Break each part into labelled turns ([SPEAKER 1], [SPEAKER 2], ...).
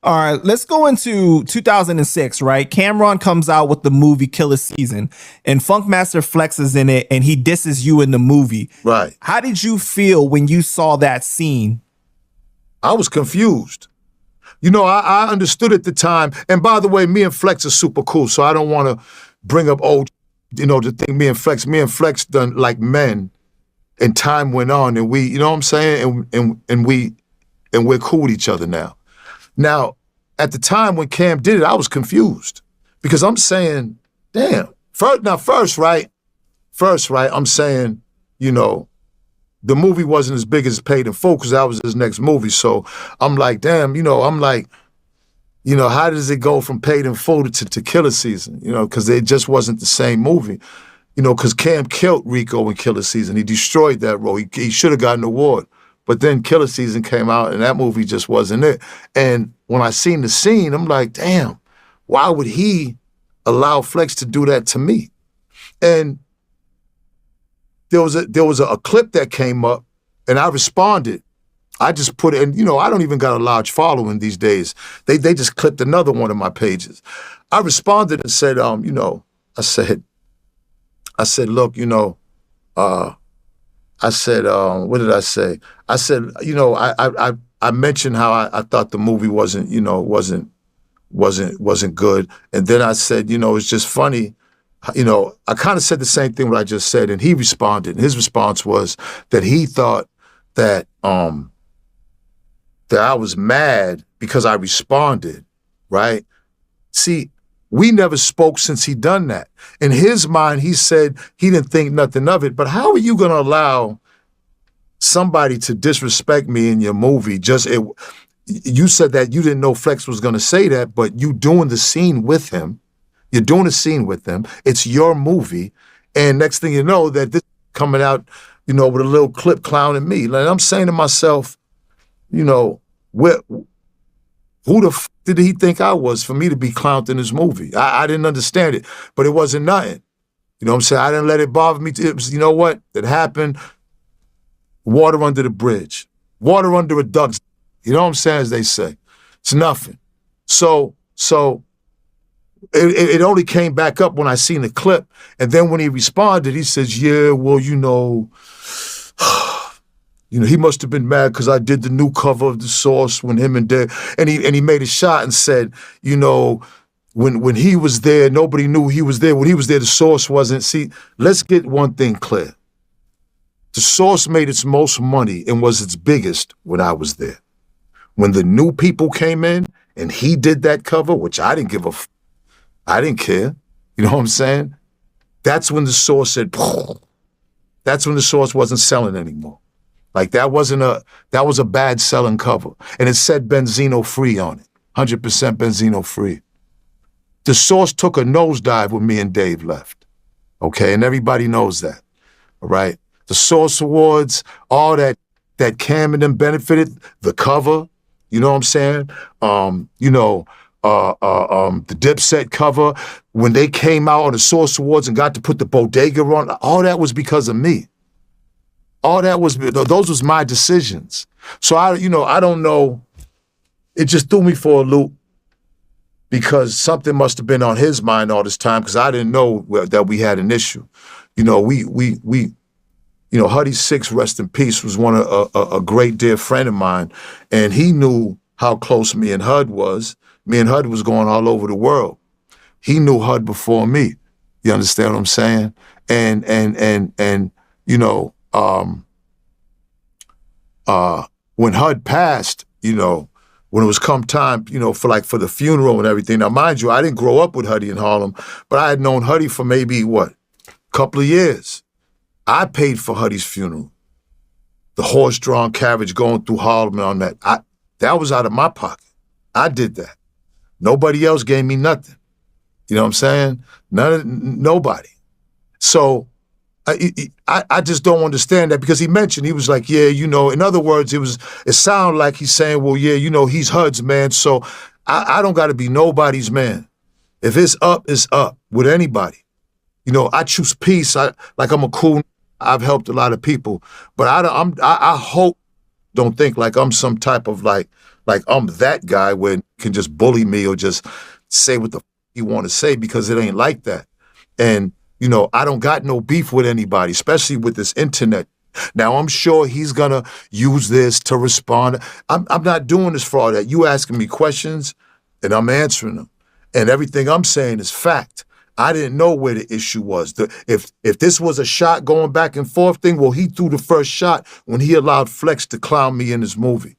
[SPEAKER 1] All right, let's go into 2006, right? Cameron comes out with the movie Killer Season, and Funkmaster Flex is in it, and he disses you in the movie.
[SPEAKER 2] Right.
[SPEAKER 1] How did you feel when you saw that scene?
[SPEAKER 2] I was confused. You know, I understood at the time, and by the way, me and Flex are super cool, so I don't want to bring up old, the thing me and Flex done like men, and time went on, and we, you know what I'm saying, and we're cool with each other now. Now, at the time when Cam did it, I was confused because I'm saying, damn. First, right, I'm saying, the movie wasn't as big as Paid in Full because that was his next movie. So I'm like, damn, how does it go from Paid in Full to Killer Season? Because it just wasn't the same movie. Because Cam killed Rico in Killer Season. He destroyed that role. He should have gotten an award. But then Killer Season came out, and that movie just wasn't it. And when I seen the scene, I'm like, damn, why would he allow Flex to do that to me? And there was a clip that came up, and I responded. I just put it, and I don't even got a large following these days. They just clipped another one of my pages. I responded and said, I said, look, I said, what did I say? I said, I mentioned how I thought the movie wasn't good. And then I said, it's just funny. I kind of said the same thing what I just said, and he responded. His response was that he thought that that I was mad because I responded, right? See, we never spoke since he done that. In his mind, he said he didn't think nothing of it. But how are you going to allow somebody to disrespect me in your movie? You said that you didn't know Flex was going to say that, but you doing the scene with him. You're doing a scene with him. It's your movie. And next thing you know, that this coming out, with a little clip clowning me. Like, I'm saying to myself, who the f did he think I was for me to be clowned in his movie? I didn't understand it, but it wasn't nothing. You know what I'm saying? I didn't let it bother me. It was, it happened. Water under the bridge. Water under a duck's. You know what I'm saying, as they say. It's nothing. So it only came back up when I seen the clip. And then when he responded, he says, yeah, well, he must have been mad because I did the new cover of The Source when him and Dave, and he made a shot and said, when he was there, nobody knew he was there. When he was there, The Source wasn't. See, let's get one thing clear. The Source made its most money and was its biggest when I was there. When the new people came in and he did that cover, which I didn't give a f, I didn't care. You know what I'm saying? That's when The Source said, that's when The Source wasn't selling anymore. Like that was a bad selling cover. And it said Benzino free on it. 100% Benzino free. The Source took a nosedive when me and Dave left. Okay, and everybody knows that. All right. The Source Awards, all that Cam and them benefited, the cover, you know what I'm saying? The Dipset cover, when they came out on the Source Awards and got to put the bodega on, all that was because of me. Those was my decisions. So I don't know. It just threw me for a loop because something must have been on his mind all this time because I didn't know that we had an issue. Huddy Six, rest in peace, was a great dear friend of mine, and he knew how close me and Hud was. Me and Hud was going all over the world. He knew Hud before me. You understand what I'm saying? And when Hud passed, when it was come time, for the funeral and everything. Now, mind you, I didn't grow up with Huddy in Harlem, but I had known Huddy for maybe, couple of years. I paid for Huddy's funeral. The horse-drawn carriage going through Harlem and all that. That was out of my pocket. I did that. Nobody else gave me nothing. You know what I'm saying? Nobody. So I just don't understand that because he mentioned, he was like, yeah, in other words, it sounded like he's saying, well, yeah, he's Hud's man, so I don't got to be nobody's man. If it's up, it's up with anybody. I choose peace. I'm a cool, I've helped a lot of people, but I hope, don't think like I'm some type of like I'm that guy where can just bully me or just say what the you want to say, because it ain't like that. And, you know, I don't got no beef with anybody, especially with this internet. Now, I'm sure he's going to use this to respond. I'm not doing this for all that. You asking me questions and I'm answering them. And everything I'm saying is fact. I didn't know where the issue was. If this was a shot going back and forth thing, well, he threw the first shot when he allowed Flex to clown me in his movie.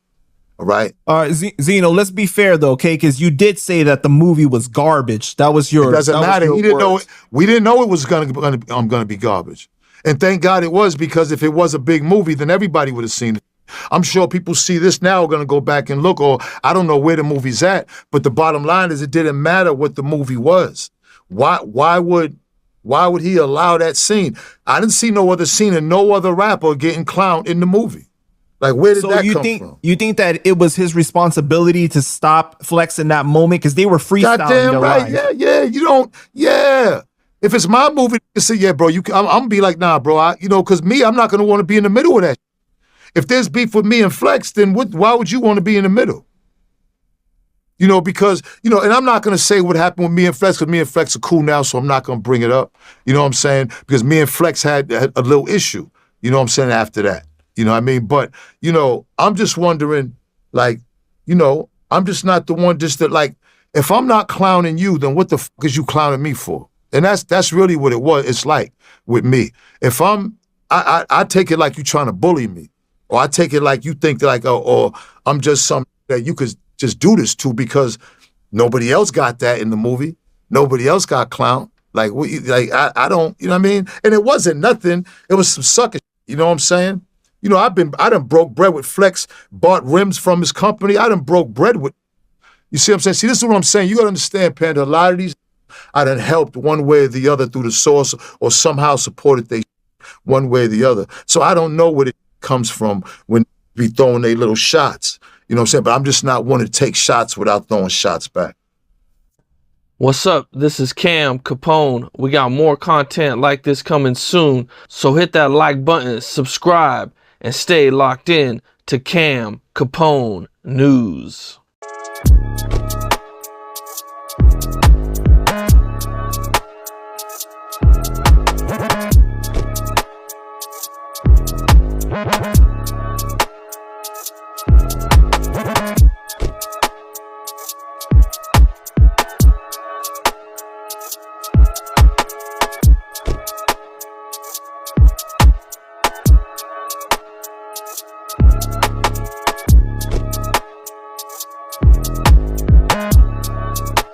[SPEAKER 2] All right.
[SPEAKER 1] All right, Zeno, let's be fair though, okay? Because you did say that the movie was garbage. That was your.
[SPEAKER 2] It doesn't matter. He didn't know it. We didn't know it was gonna be garbage. And thank God it was, because if it was a big movie, then everybody would have seen it. I'm sure people see this now are going to go back and look, or I don't know where the movie's at, but the bottom line is it didn't matter what the movie was. Why would he allow that scene? I didn't see no other scene and no other rapper getting clowned in the movie. Like, where did that come from?
[SPEAKER 1] You think that it was his responsibility to stop Flex in that moment because they were freestyling?
[SPEAKER 2] Goddamn right.
[SPEAKER 1] Lines.
[SPEAKER 2] Yeah. You don't. Yeah. If it's my movie, you say, yeah, bro, I'm gonna be like, nah, bro, because me, I'm not gonna want to be in the middle of that. If there's beef with me and Flex, then why would you want to be in the middle? You know, because, and I'm not gonna say what happened with me and Flex, because me and Flex are cool now, so I'm not gonna bring it up. You know what I'm saying? Because me and Flex had a little issue, you know what I'm saying, after that. You know what I mean? But, I'm just wondering, like, I'm just not the one just that, like, if I'm not clowning you, then what the fuck is you clowning me for? And that's really what it was. It's like with me. If I take it like you trying to bully me, or I take it like you think that, like, or I'm just something that you could just do this to, because nobody else got that in the movie. Nobody else got clowned. Like, I don't, you know what I mean? And it wasn't nothing. It was some sucker shit, you know what I'm saying? I done broke bread with Flex, bought rims from his company. I done broke bread with, you see what I'm saying? See, this is what I'm saying. You gotta understand, Panda, a lot of these I done helped one way or the other through the source, or somehow supported they one way or the other. So I don't know where it comes from when we throwing their little shots. You know what I'm saying? But I'm just not one to take shots without throwing shots back.
[SPEAKER 3] What's up? This is Cam Capone. We got more content like this coming soon. So hit that like button, subscribe, and stay locked in to Cam Capone News.